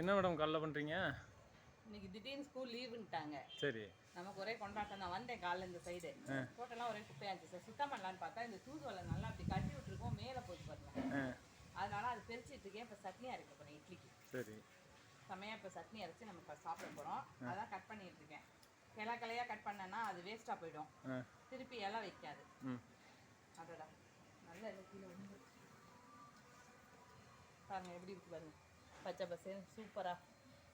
என்ன மேடம் காலைல பண்ணுறீங்க? இன்னைக்கு திடீர்னு ஸ்கூல் லீவுன்ட்டாங்க. சரி. நமக்கு ஒரே கொண்டாட்டம் தான். வந்தேன் காலைல இந்த சைடு. டோட்டலாக ஒரே குப்பையாக இருந்துச்சு சார். சுத்தம் பண்ணலான்னு பார்த்தா இந்த தூதுவளை நல்லா அப்படி கட்டி விட்டுருக்கோம், மேலே போட்டு பாருங்க. அதனால அது பிரிச்சுட்டு இருக்கேன். இப்போ சட்னி அரைக்க போகிறேன் இட்லிக்கு. சரி. செம்மையாக இப்போ சட்னி அரைச்சி நம்ம இப்போ சாப்பிட போகிறோம். அதான் கட் பண்ணிட்டு இருக்கேன். கிளையாக கட் பண்ணேன்னா அது வேஸ்ட்டாக போயிடும், திருப்பி இலை வைக்காது. அதோட நல்ல கீழே வந்து பாருங்க எப்படி இருக்கு பாருங்க, பச்சை பசேன்னு சூப்பராக.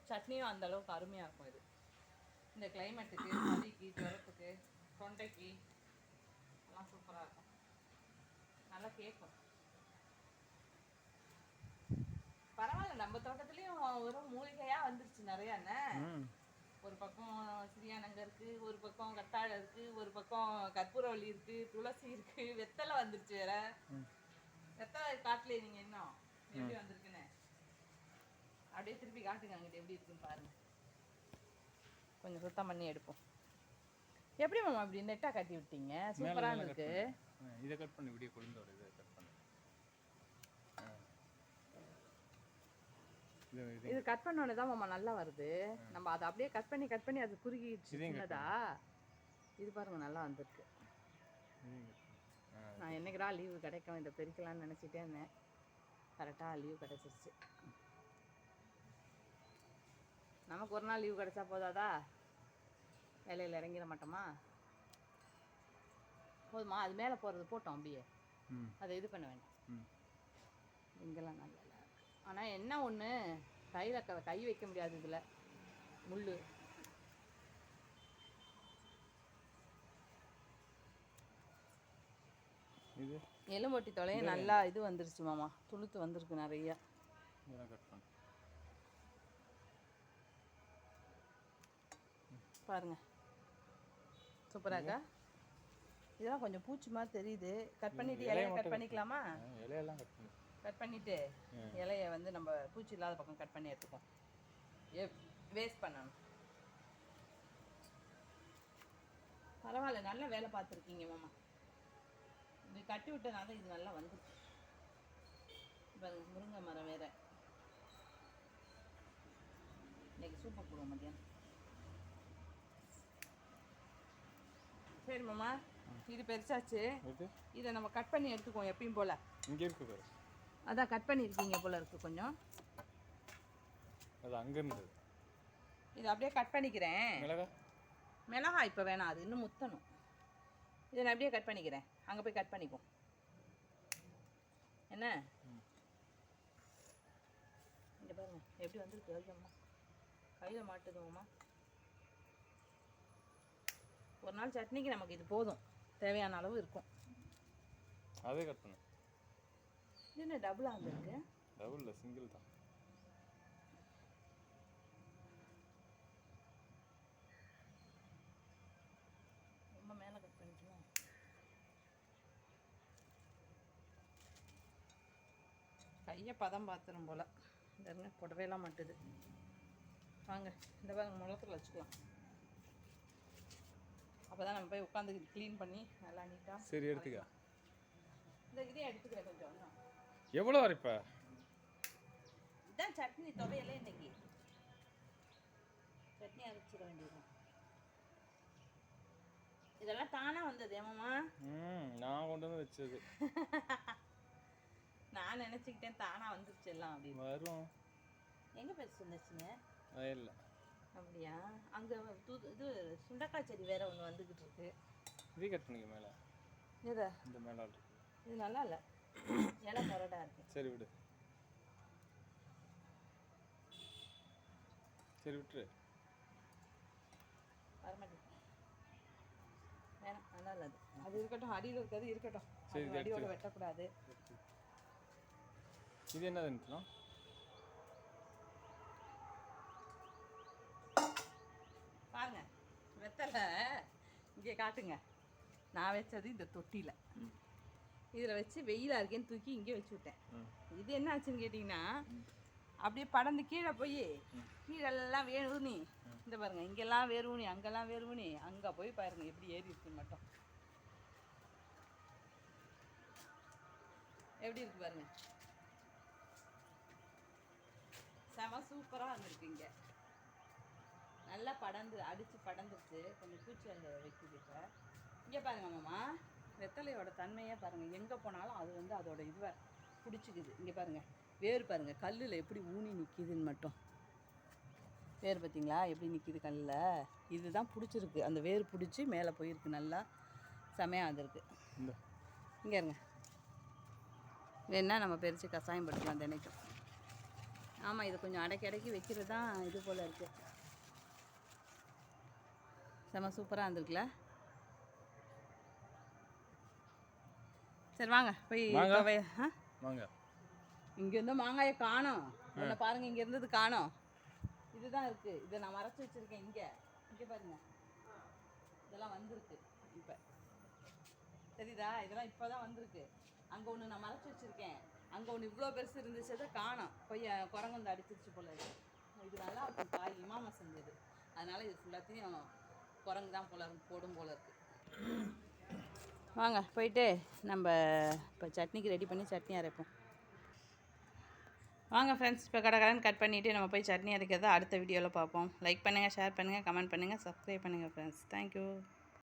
சட்னியும் அந்த அளவுக்கு அருமையாக இருக்கும். இது இந்த கிளைமேட்டுக்கு, சளிக்கு, ஜுரத்துக்கு, தொண்டைக்கு எல்லாம் சூப்பராக இருக்கும். நல்லா கேட்கும். பரவாயில்ல, நம்ம தோட்டத்துலேயும் ஒரு மூலிகையாக வந்துருச்சு நிறையாண்ணே. ஒரு பக்கம் சிறியானங்க இருக்குது, ஒரு பக்கம் கத்தாழை இருக்குது, ஒரு பக்கம் கற்பூரவள்ளி இருக்குது, துளசி இருக்குது, வெத்தலை வந்துருச்சு வேற. வெத்தலை காட்டலையே நீங்கள் இன்னும் எப்படி வந்திருக்குன்னு. அப்படியே திருப்பி காட்டுங்க அங்கிட்ட எப்படி இருக்குன்னு பாருங்க. கொஞ்சம் சுத்தம் பண்ணி எடுப்போம். எப்படி மாமா இப்படி நெட்டாக கட்டி விட்டீங்க? சூப்பராக இருக்கு. இதை கட் பண்ணி இப்படியே கொழுந்தோட இதை கட் பண்ணி இது கட் பண்ணோடனே தான் மாமா நல்லா வருது. நம்ம அதை அப்படியே கட் பண்ணி அது குறுகிடுச்சு சின்னதா. இது பாருங்க நல்லா வந்திருக்கு. நான் என்னைக்குடா லீவு கிடைக்கும் இதை பெருக்கலான்னு நினச்சிட்டே இருந்தேன். கரெக்டாக லீவு கிடச்சிருச்சு. நமக்கு ஒரு நாள் லீவு கிடச்சா போதாதா? வேலையில் இறங்கிட மாட்டோமா? போதுமா? அது மேலே போகிறது போட்டோம் அப்படியே, அதை இது பண்ண வேண்டாம். இங்கெல்லாம் நல்லா இருக்கு. ஆனால் என்ன ஒன்று, கையில் கை வைக்க முடியாது, இதில் முள். எலும்பொட்டி தொலையும் நல்லா இது வந்துருச்சு மாமா, துளுத்து வந்திருக்கு நிறையா. பாருங்க சூப்பராக்கா. இதெல்லாம் கொஞ்சம் பூச்சி மாதிரி தெரியுது. கட் பண்ணிட்டு இலையை கட் பண்ணிக்கலாமா? இலையெல்லாம் கட் பண்ணிவிட்டு இலையை வந்து நம்ம பூச்சி இல்லாத பக்கம் கட் பண்ணி எடுத்துப்போம். வேஸ்ட் பண்ணணும். பரவாயில்ல, நல்ல வேலை பார்த்துருக்கீங்க மாமா. இது கட்டி விட்டனால இது நல்லா வந்துருக்கு. இப்போ முருங்கை மரம் வேற. இன்னைக்கு சூப்பர் போடுவோம் மதியானம். சரி மாமா, இது பெருசாச்சு. இதை நம்ம கட் பண்ணி எடுத்துக்குவோம் எப்பயும் போல். இங்கே இருக்கு, அதான் கட் பண்ணியிருக்கீங்க போல் இருக்குது கொஞ்சம். அது அங்கே இருந்தது. இது அப்படியே கட் பண்ணிக்கிறேன். மிளகாய் இப்போ வேணாம், அது இன்னும் முத்தணும். இதை நான் அப்படியே கட் பண்ணிக்கிறேன். அங்கே போய் கட் பண்ணிப்போம் என்ன. இங்கே பாருங்க எப்படி வந்துருக்கு. கையம்மா கையில் மாட்டுதுவோம்மா. ஒரு நாள் சட்னிக்கு நமக்கு இது போதும், தேவையான அளவு இருக்கும். அதே கட் பண்ணு. இது என்ன டபுளாக வந்துருக்கு? டபுள் இல்லை, சிங்கிள் தான். ரொம்ப மேலே கட் பண்ணிக்கலாம். கையை பதம் பார்த்துரும் போல். இந்த புடவையெல்லாம் மாட்டுது. வாங்க இந்த பாருங்க முளத்தில் வச்சுக்கலாம். அப்போ தான் நம்ம போய் உட்காந்து க்ளீன் பண்ணி நல்லா நீட்டாக. சரி எடுத்துக்க. இந்த இதையும் எடுத்துக்கிறேன் கொஞ்சம். எவ்வளோ வரைப்பா? இதான் சட்னி துவையலே. இன்னைக்கு சட்னி அரைச்சிட வேண்டியது. இதெல்லாம் தானாக வந்தது ஏமாம்மா? நான் கொண்டு வந்து வச்சது. நான் நினச்சிக்கிட்டேன் தானாக வந்துருச்சு எல்லாம் அப்படின்னு. வரும். எங்கே பெருசு வந்துச்சுங்க? இல்லை அப்படியா? அங்கே இது சுண்டக்காய் செடி வேற ஒன்று வந்துக்கிட்டு இருக்கு. இதே கட் பண்ணிக்க மேலே. எதை? இந்த மேலே இருக்கு. இது நல்லா இல்லை, இலை கரடாக இருக்கு. சரி விடு, சரி விட்டுரு. வரமாட்டேன், வேணாம், நல்லா இல்லை. அது இருக்கட்டும், அடியில் இருக்கிறது இருக்கட்டும். சரி, அடியோட வெட்டக்கூடாது. இது என்னதுன்னு பாருங்க. வெத்தலை இங்கே காட்டுங்க. நான் வச்சது இந்த தொட்டியில். இதில் வச்சு வெயிலாக இருக்கேன்னு தூக்கி இங்கே வச்சு விட்டேன். இது என்ன ஆச்சுன்னு கேட்டிங்கன்னா, அப்படியே படந்து கீழே போய் கீழெல்லாம் வேணுனி, இந்த பாருங்க இங்கெல்லாம் வேறுவுனி, அங்கெல்லாம் வேறுவுனி, அங்கே போய் பாருங்க எப்படி ஏறி இருக்குன்னு மட்டும். எப்படி இருக்கு பாருங்க, செம சூப்பராக வந்திருக்கு இங்கே. நல்லா அடித்து படந்துருச்சு. கொஞ்சம் பூச்சி வைக்குது. இப்போ இங்கே பாருங்கள் மாமா, வெத்தலையோட தன்மையே பாருங்கள். எங்கே போனாலும் அது வந்து அதோட இதுவை பிடிச்சிக்குது. இங்கே பாருங்கள், வேர் பாருங்கள் கல்லில் எப்படி ஊனி நிற்கிதுன்னு மட்டும். வேர் பார்த்தீங்களா எப்படி நிற்கிது கல்லில்? இதுதான் பிடிச்சிருக்கு. அந்த வேர் பிடிச்சி மேலே போயிருக்கு. நல்லா செமையாக வந்திருக்கு. இங்கே இருங்க, வேணா நம்ம பறித்து கஷாயம் படுத்தலாம் தினைக்கும். ஆமாம், இது கொஞ்சம் அடக்கி வைக்கிறது தான் இது போல் இருக்குது. செம சூப்பராக இருந்திருக்குல்ல. சரி வாங்க போய் வாங்க. இங்கேருந்து மாங்காயை காணோம். என்ன பாருங்கள், இங்கே இருந்தது காணோம். இதுதான் இருக்குது. இதை நான் மறைச்சி வச்சுருக்கேன். இங்கே பாருங்கள், இதெல்லாம் வந்திருக்கு. இப்போ தெரியுதா? இதெல்லாம் இப்போ தான் வந்திருக்கு. அங்கே ஒன்று நான் மறைச்சி வச்சுருக்கேன். அங்கே ஒன்று இவ்வளோ பெருசு இருந்துச்சு, அதை காணோம். போய் குரங்கு வந்து அடிச்சிருச்சு போல இருக்கு. இது நல்லா இருக்கும். காய் இமாமா செஞ்சது, அதனால் இது ஃபுல்லாத்தையும் குரங்கு தான் போடும் போல இருக்குது. வாங்க போயிட்டு நம்ம இப்போ சட்னிக்கு ரெடி பண்ணி சட்னி அரைப்போம். வாங்க ஃப்ரெண்ட்ஸ், இப்போ கடைன்னு கட் பண்ணிவிட்டு நம்ம போய் சட்னி அரைக்கிறத அடுத்த வீடியோவில் பார்ப்போம். லைக் பண்ணுங்கள், ஷேர் பண்ணுங்கள், கமெண்ட் பண்ணுங்கள், சப்ஸ்கிரைப் பண்ணுங்கள் ஃப்ரெண்ட்ஸ். தேங்க்யூ.